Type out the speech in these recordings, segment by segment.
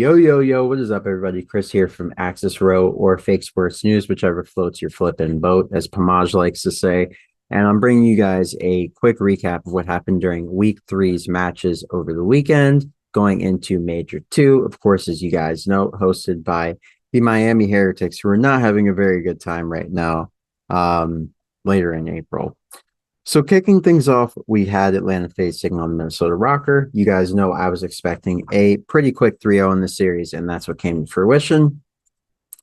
Yo, yo, yo, what is up, everybody? Chris here from Axis Row or Fake Sports News, whichever floats your flippin' boat, as Pamaj likes to say. And I'm bringing you guys a quick recap of what happened during week three's matches over the weekend, going into Major 2, of course, as you guys know, hosted by the Miami Heretics, who are not having a very good time right now, later in April. So kicking things off, we had Atlanta Faze taking on Minnesota Rokkr. You guys know I was expecting a pretty quick 3-0 in the series, and that's what came to fruition.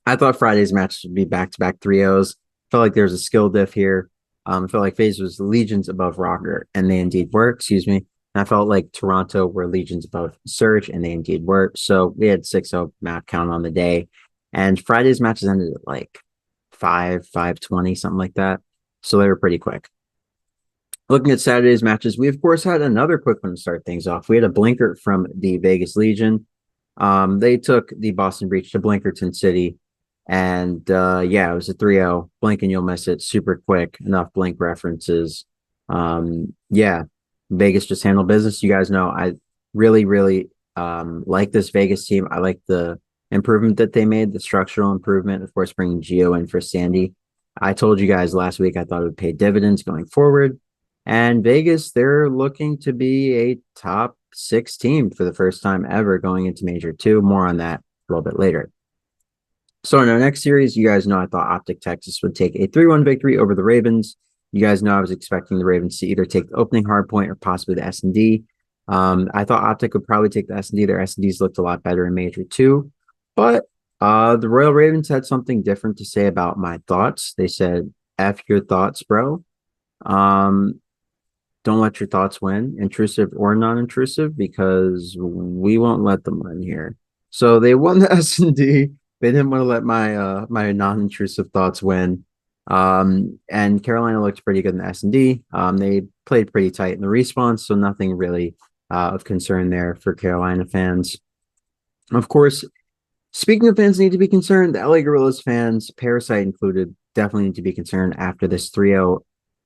I thought Friday's match would be back-to-back 3-0s. Felt like there was a skill diff here. Felt like Faze was legions above Rokkr, and they indeed were, excuse me. And I felt like Toronto were legions above Surge, and they indeed were. So we had 6-0 map count on the day. And Friday's matches ended at like 5:20, something like that. So they were pretty quick. Looking at Saturday's matches, we of course had another quick one to start things off. We had a blinker from the Vegas Legion. They took the Boston Breach to Blinkerton City. And yeah, it was a 3-0. Blink and you'll miss it. Super quick. Enough blink references. Yeah, Vegas just handled business. You guys know I really like this Vegas team. I like the improvement that they made, the structural improvement. Of course, bringing Geo in for Sandy. I told you guys last week I thought it would pay dividends going forward. And Vegas, they're looking to be a top 6 team for the first time ever going into Major 2. More on that a little bit later. So in our next series, you guys know I thought Optic Texas would take a 3-1 victory over the Ravens. You guys know I was expecting the Ravens to either take the opening hard point or possibly the S&D. I thought Optic would probably take the S&D. Their S&Ds looked a lot better in Major 2. But the Royal Ravens had something different to say about my thoughts. They said, F your thoughts, bro. Don't let your thoughts win, intrusive or non-intrusive, because we won't let them win here. So they won the S&D. They didn't want to let my non-intrusive thoughts win. And Carolina looked pretty good in the S&D. They played pretty tight in the response, so nothing really of concern there for Carolina fans. Of course, speaking of fans need to be concerned, the LA Guerillas fans, Parasite included, definitely need to be concerned after this 3-0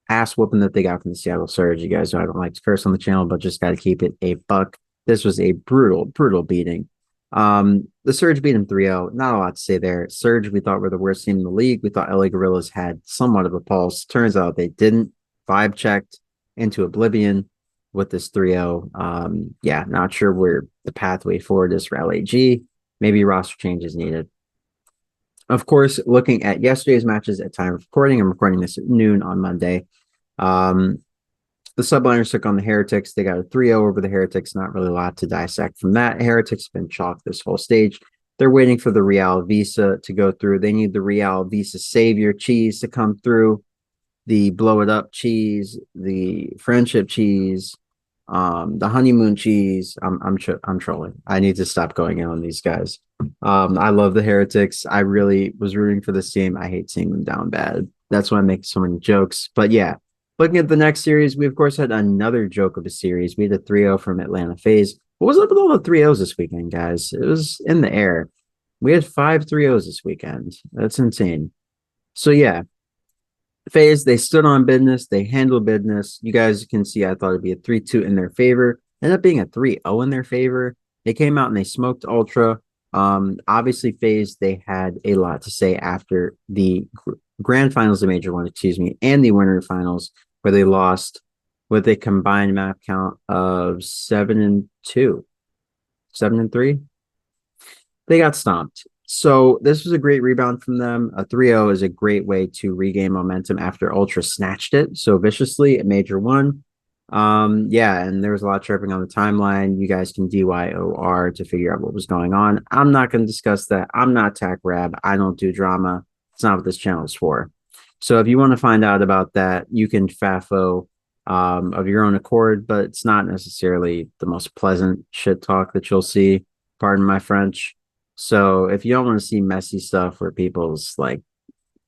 ass whooping that they got from the Seattle Surge. You guys know I don't like to curse on the channel, but just got to keep it a buck. This was a brutal beating. The Surge beat him 3-0. Not a lot to say there. Surge, we thought were the worst team in the league. We thought LA Guerillas had somewhat of a pulse. Turns out they didn't. Vibe checked into oblivion with this 3-0. Yeah, not sure where the pathway forward is for LAG. Maybe roster change is needed. Of course, looking at yesterday's matches at time of recording, I'm recording this at noon on Monday. The Subliners took on the Heretics. They got a 3-0 over the Heretics. Not really a lot to dissect from that. Heretics have been chalked this whole stage. They're waiting for the Real Visa to go through. They need the Real Visa Savior cheese to come through. The blow it up cheese, the friendship cheese, the honeymoon cheese. I'm trolling. I need to stop going in on these guys. I love the Heretics. I really was rooting for this team. I hate seeing them down bad. That's why I make so many jokes. But yeah, looking at the next series, we of course had another joke of a series. We had a 3-0 from Atlanta Faze. What was up with all the 3-0s this weekend, guys? It was in the air. We had 5 3-0s this weekend. That's insane. So yeah, Faze, they stood on business. They handled business. You guys can see I thought it'd be a 3-2 in their favor. Ended up being a 3-0 in their favor. They came out and they smoked Ultra. Obviously, Faze, they had a lot to say after the grand finals of Major 1, excuse me, and the winter finals, where they lost with a combined map count of 7-2. 7-3. They got stomped. So this was a great rebound from them. A 3-0 is a great way to regain momentum after Ultra snatched it so viciously at Major 1. Yeah, and there was a lot of chirping on the timeline. You guys can DYOR to figure out what was going on. I'm not going to discuss that. I'm not Tac Rab. I don't do drama. It's not what this channel is for. So if you want to find out about that, you can FAFO of your own accord, but it's not necessarily the most pleasant shit talk that you'll see. Pardon my French. So if you don't want to see messy stuff where people's like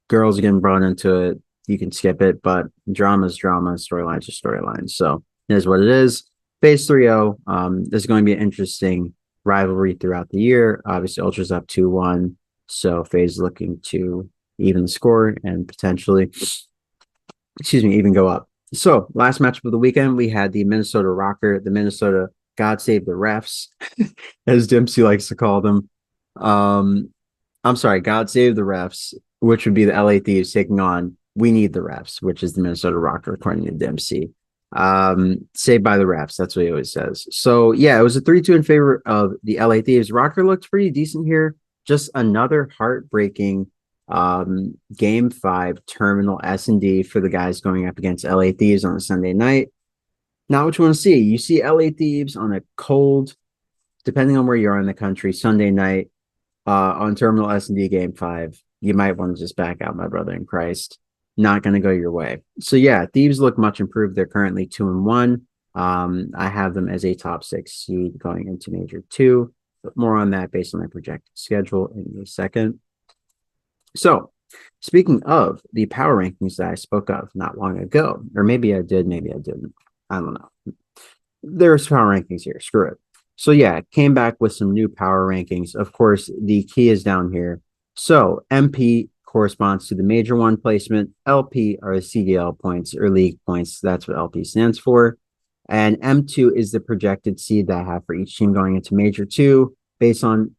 girls getting brought into it, you can skip it. But drama is drama, storylines are storylines. So it is what it is. Phase 3-0. This is going to be an interesting rivalry throughout the year. Obviously, Ultra's up 2-1. So Phase looking to even the score and potentially, excuse me, even go up. So last matchup of the weekend, we had the Minnesota Rokkr. The Minnesota God save the refs, as Dempsey likes to call them. Um, I'm sorry, God save the refs, which would be the LA Thieves taking on We Need the Refs, which is the Minnesota Rokkr, according to Dempsey. Saved by the refs. That's what he always says. So yeah, it was a 3-2 in favor of the LA Thieves. Rokkr looked pretty decent here. Just another heartbreaking game 5 terminal S&D for the guys going up against LA Thieves on a Sunday night. Not what you want to see. You see LA Thieves on a cold, depending on where you are in the country, Sunday night on Terminal S&D Game 5. You might want to just back out, my brother in Christ. Not going to go your way. So yeah, Thieves look much improved. They're currently 2-1. I have them as a top 6 seed going into Major 2. But more on that based on my projected schedule in a second. So, speaking of the power rankings that I spoke of not long ago, or maybe I did, maybe I didn't. I don't know. There's power rankings here. Screw it. So yeah, came back with some new power rankings. Of course, the key is down here. So MP corresponds to the major 1 placement. LP are the CDL points or league points. That's what LP stands for. And M2 is the projected seed that I have for each team going into major 2 based on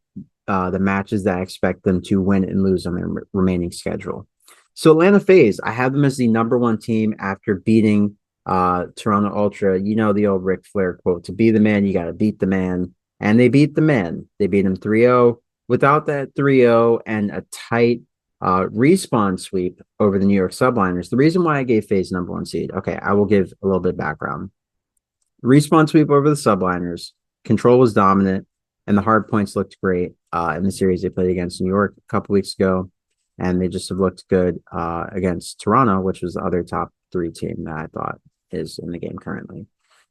the matches that I expect them to win and lose on their remaining schedule. So Atlanta Faze, I have them as the number 1 team after beating Toronto Ultra. You know the old Ric Flair quote, to be the man, you got to beat the man. And they beat the man. They beat him 3-0. Without that 3-0 and a tight respawn sweep over the New York Subliners, the reason why I gave Faze number 1 seed, okay, I will give a little bit of background. Respawn sweep over the Subliners. Control was dominant, and the hard points looked great in the series they played against New York a couple weeks ago. And they just have looked good against Toronto, which was the other top 3 team that I thought is in the game currently.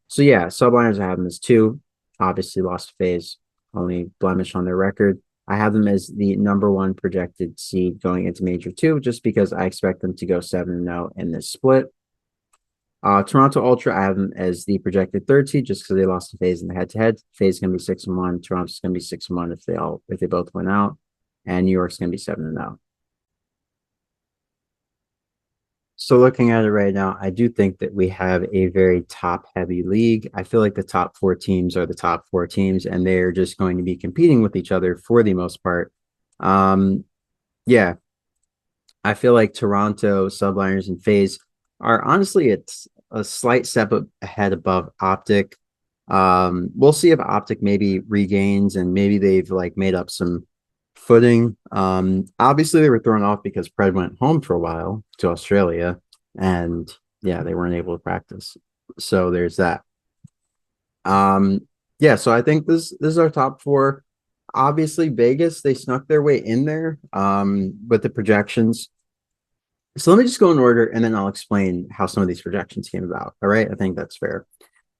So yeah, Subliners, I have them as 2. Obviously lost Faze, only blemish on their record. I have them as the number 1 projected seed going into Major 2, just because I expect them to go 7-0 in this split. Toronto Ultra, I have them as the projected 3rd seed, just because they lost to Faze in the head-to-head. Faze is going to be 6-1. Toronto's going to be 6-1 if they both win out, and New York's going to be 7-0. So looking at it right now, I do think that we have a very top-heavy league. I feel like the top 4 teams are the top 4 teams, and they're just going to be competing with each other for the most part. Yeah, I feel like Toronto, Subliners, and Faze are honestly it's a slight step ahead above Optic. We'll see if Optic maybe regains and maybe they've like made up some footing. Obviously they were thrown off because Pred went home for a while to Australia, and yeah, they weren't able to practice. So there's that. Yeah, so I think this is our top 4. Obviously Vegas, they snuck their way in there with the projections. So let me just go in order and then I'll explain how some of these projections came about. All right, I think that's fair.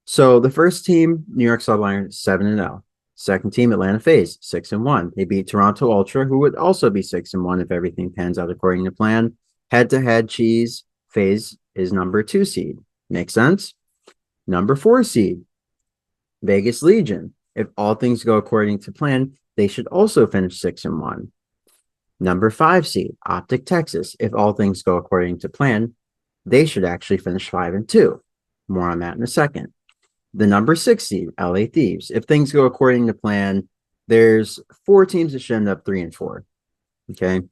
So the first team, New York Subliners, 7-0. Second team, Atlanta Faze, 6-1. They beat Toronto Ultra, who would also be 6-1 if everything pans out according to plan. Head-to-head cheese, Faze is number 2 seed. Makes sense? Number 4 seed, Vegas Legion. If all things go according to plan, they should also finish 6-1. Number 5 seed, Optic Texas. If all things go according to plan, they should actually finish 5-2. More on that in a second. The number 6 seed, LA Thieves. If things go according to plan, there's 4 teams that should end up 3-4. Okay.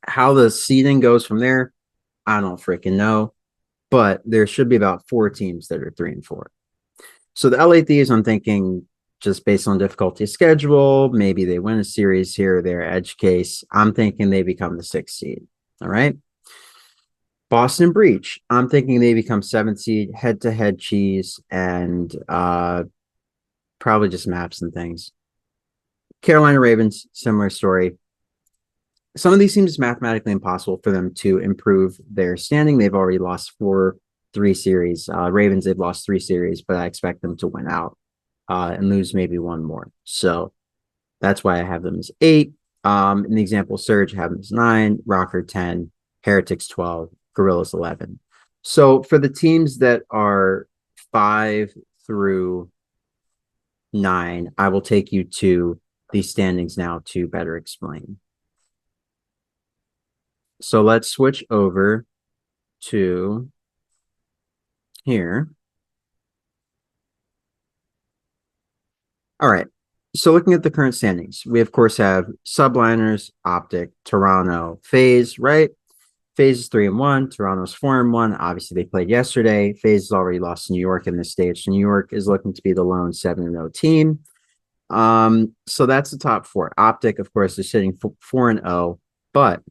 How the seeding goes from there, I don't freaking know. But there should be about 4 teams that are 3-4. So the LA Thieves, I'm thinking just based on difficulty schedule, maybe they win a series here or there, edge case. I'm thinking they become the 6th seed. All right. Boston Breach, I'm thinking they become 7th seed, head-to-head cheese, and probably just maps and things. Carolina Ravens, similar story. Some of these seems mathematically impossible for them to improve their standing. They've already lost 3 series. Ravens, they've lost 3 series, but I expect them to win out and lose maybe 1 more. So that's why I have them as 8. In the example, Surge, I have them as 9, Rokkr 10, Heretics 12, Guerillas 11. So for the teams that are 5 through 9, I will take you to the standings now to better explain. So let's switch over to here. All right. So looking at the current standings, we of course have Subliners, Optic, Toronto, Faze, right? Faze is 3-1. Toronto's 4-1. Obviously, they played yesterday. Faze has already lost to New York in this stage. So New York is looking to be the lone 7-0 team. So that's the top four. Optic, of course, is sitting 4-0, but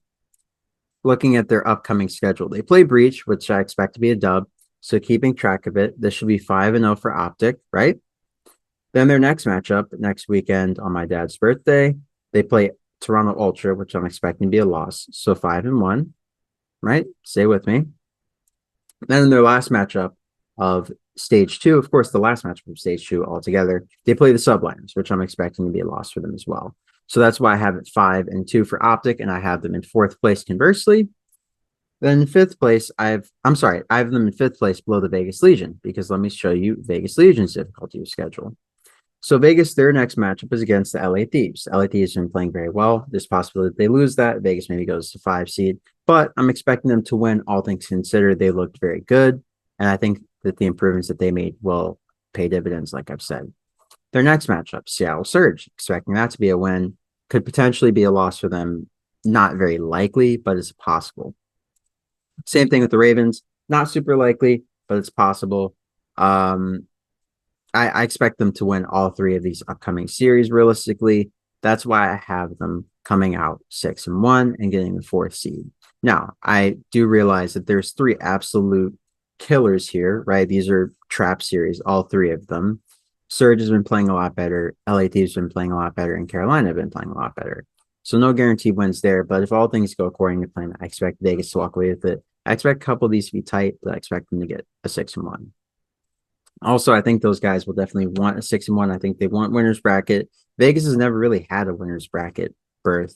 looking at their upcoming schedule, they play Breach, which I expect to be a dub. So keeping track of it, this should be 5-0 for Optic, right? Then their next matchup next weekend on my dad's birthday, they play Toronto Ultra, which I'm expecting to be a loss. So 5-1, right? Stay with me. Then in their last matchup of stage two, of course, the last matchup of stage two altogether, they play the Subliners, which I'm expecting to be a loss for them as well. So that's why I have it 5-2 for Optic, and I have them in fourth place conversely. Then in fifth place, I have them in fifth place below the Vegas Legion, because let me show you Vegas Legion's difficulty schedule. So Vegas, their next matchup is against the LA Thieves. LA Thieves have been playing very well. There's possibility that they lose that. Vegas maybe goes to 5 seed, but I'm expecting them to win. All things considered, they looked very good, and I think that the improvements that they made will pay dividends, like I've said. Their next matchup, Seattle Surge, expecting that to be a win. Could potentially be a loss for them. Not very likely, but it's possible. Same thing with the Ravens. Not super likely, but it's possible. I expect them to win all three of these upcoming series realistically. That's why I have them coming out 6-1 and getting the fourth seed. Now, I do realize that there's three absolute killers here, right? These are trap series, all three of them. Surge has been playing a lot better. LA Thieves have been playing a lot better, and Carolina have been playing a lot better. So no guaranteed wins there. But if all things go according to plan, I expect Vegas to walk away with it. I expect a couple of these to be tight, but I expect them to get a 6-1. Also, I think those guys will definitely want a 6-1. I think they want winners bracket. Vegas has never really had a winners bracket berth.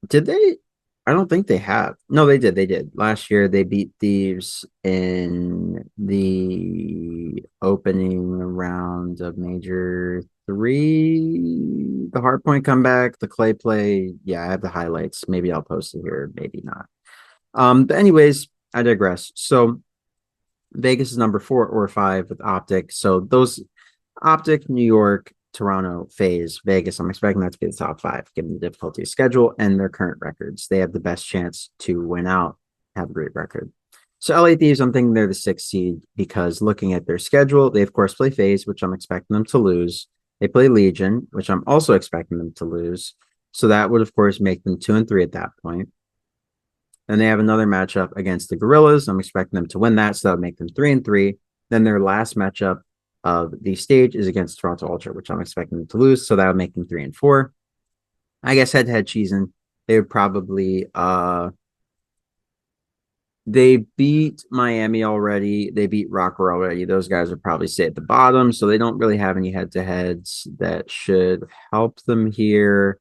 Did they? I don't think they have. No, they did. They did. Last year they beat Thieves in the opening round of Major 3. The hardpoint comeback, the clay play. Yeah, I have the highlights. Maybe I'll post it here, maybe not. But anyways, I digress. So Vegas is number 4 or 5 with Optic. So those Optic, New York, Toronto, Faze, Vegas, I'm expecting that to be the top 5, given the difficulty of schedule and their current records. They have the best chance to win out, have a great record. So LA Thieves, I'm thinking they're the 6th seed because looking at their schedule, they of course play Faze, which I'm expecting them to lose. They play Legion, which I'm also expecting them to lose. So that would of course make them 2-3 at that point. Then they have another matchup against the Guerillas. I'm expecting them to win that, so that would make them 3-3. Then their last matchup of the stage is against Toronto Ultra, which I'm expecting them to lose, so that would make them 3-4. I guess head-to-head cheesing, they would probably they beat Miami already. They beat Rokkr already. Those guys would probably stay at the bottom, so they don't really have any head-to-heads that should help them here.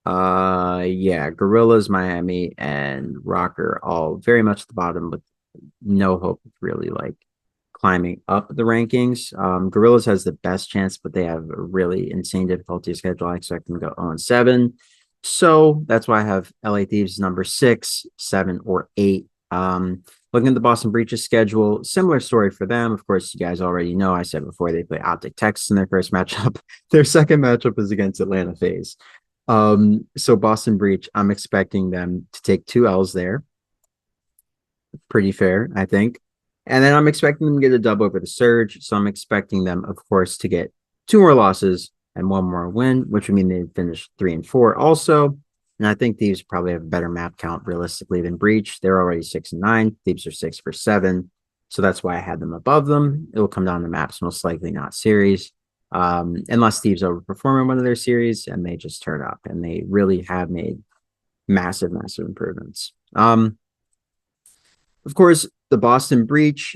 Yeah, Guerillas, Miami, and Rokkr all very much at the bottom with no hope of really like climbing up the rankings. Guerillas has the best chance, but they have a really insane difficulty schedule. I expect them to go 0-7. So that's why I have LA Thieves number 6, 7, or 8. Looking at the Boston Breaches schedule, similar story for them. Of course, you guys already know, I said before, they play Optic Texas in their first matchup. Their second matchup is against Atlanta Faze. So Boston Breach, I'm expecting them to take 2 L's there. Pretty fair, I think. And then I'm expecting them to get a dub over the Surge. So I'm expecting them, of course, to get 2 more losses and 1 more win, which would mean they'd finish 3-4 also. And I think Thieves probably have a better map count realistically than Breach. They're already 6-9. Thieves are 6 for 7. So that's why I had them above them. It will come down to maps, most likely not series. Unless Thieves overperform in one of their series and they just turn up, and they really have made massive improvements. Of course, the Boston Breach,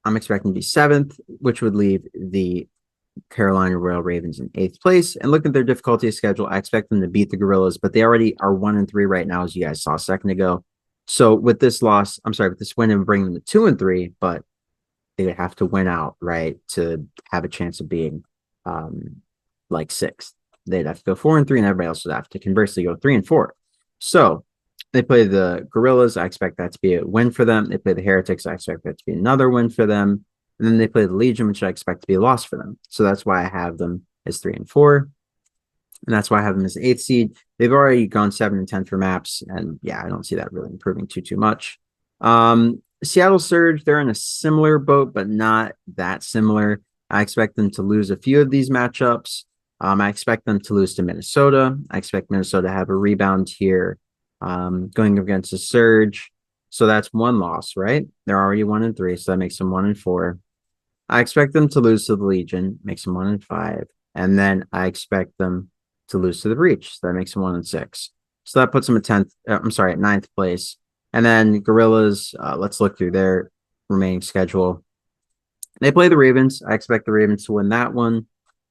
I'm expecting to be 7th, which would leave the Carolina Royal Ravens in 8th place. And looking at their difficulty schedule, I expect them to beat the Guerillas, but they already are 1-3 right now, as you guys saw a second ago. So with this loss, with this win, it would bring them to 2-3, but they would have to win out, right, to have a chance of being like 6th. They'd have to go 4-3, and everybody else would have to conversely go 3-4. So they play the Guerillas. I expect that to be a win for them. They play the Heretics. I expect that to be another win for them. And then they play the Legion, which I expect to be a loss for them. So that's why I have them as 3 and 4. And that's why I have them as the 8th seed. They've already gone 7 and 10 for maps. And yeah, I don't see that really improving too much. Seattle Surge, they're in a similar boat, but not that similar. I expect them to lose a few of these matchups. I expect them to lose to Minnesota. I expect Minnesota to have a rebound here going against the Surge. So that's 1 loss, right? They're already 1 and 3, so that makes them 1 and 4. I expect them to lose to the Legion, makes them 1 and 5. And then I expect them to lose to the Breach, so that makes them 1 and 6. So that puts them at 10th. At 9th place. And then Guerillas, let's look through their remaining schedule. They play the Ravens. I expect the Ravens to win that one.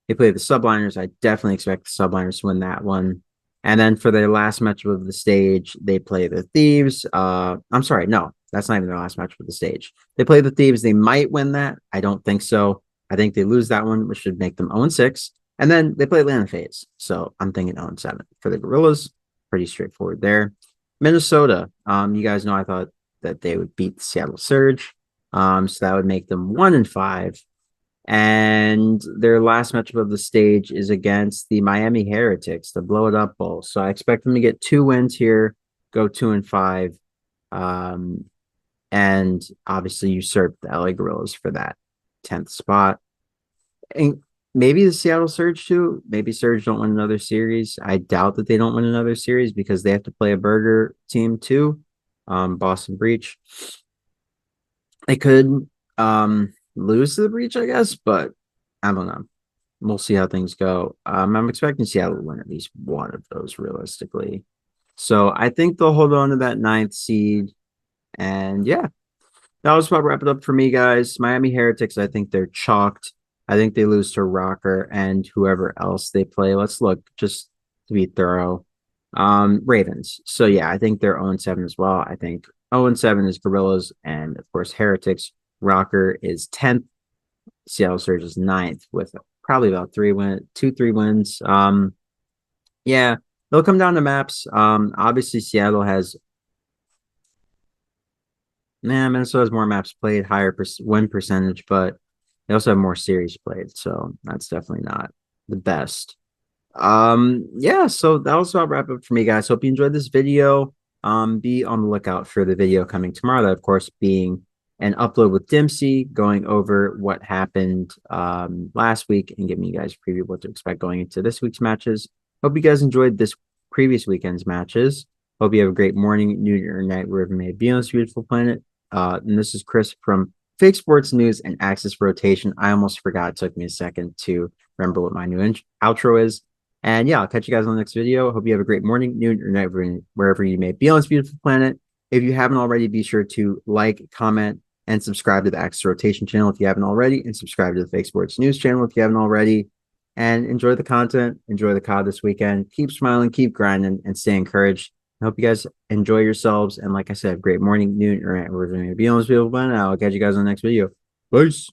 They play the Subliners. I definitely expect the Subliners to win that one. And then for their last matchup of the stage, they play the Thieves. I'm sorry, no, that's not even their last match of the stage. They play the Thieves. They might win that. I don't think so. I think they lose that one, which should make them 0 and 6. And then they play Atlanta Faze. So I'm thinking 0 and 7 for the Guerillas. Pretty straightforward there. Minnesota. You guys know I thought that they would beat the Seattle Surge. So that would make them 1 and 5. And their last matchup of the stage is against the Miami Heretics, the Blow It Up Bowl. So I expect them to get 2 wins here, go 2 and 5, and obviously usurp the LA Guerillas for that 10th spot. And maybe the Seattle Surge too. Maybe Surge don't win another series. I doubt that they don't win another series because they have to play a burger team too, Boston Breach. They could lose to the Breach, I guess, but I don't know. We'll see how things go. I'm expecting Seattle to win at least one of those realistically. So I think they'll hold on to that 9th seed. And yeah, that was about wrap it up for me, guys. Miami Heretics, I think they're chalked. I think they lose to Rokkr and whoever else they play. Let's look just to be thorough. Ravens. So yeah, I think they're 0 and 7 as well. I think 0 and 7 is Guerillas, and of course Heretics. Rokkr is 10th. Seattle Surge is 9th with probably about 3 wins. Yeah, they'll come down to maps. Obviously Seattle has Minnesota has more maps played, higher win percentage, but they also have more series played, so that's definitely not the best. Yeah, so that was about wrap up for me, guys. Hope you enjoyed this video. Be on the lookout for the video coming tomorrow, that of course being an upload with Dempsey, going over what happened last week and giving you guys a preview of what to expect going into this week's matches. Hope you guys enjoyed this previous weekend's matches. Hope you have a great morning, noon, or night, wherever you may be on this beautiful planet. And this is Chris from Fake Sports News and Axis Rotation. I almost forgot. It took me a second to remember what my new outro is. And yeah, I'll catch you guys on the next video. Hope you have a great morning, noon, or night, wherever you may be on this beautiful planet. If you haven't already, be sure to like, comment, and subscribe to the Axis Rotation channel if you haven't already, and subscribe to the Fake Sports News channel if you haven't already. And enjoy the content, enjoy the COD this weekend. Keep smiling, keep grinding, and stay encouraged. I hope you guys enjoy yourselves. And like I said, great morning, noon, or night, wherever you may be on this beautiful planet. I'll catch you guys on the next video. Peace.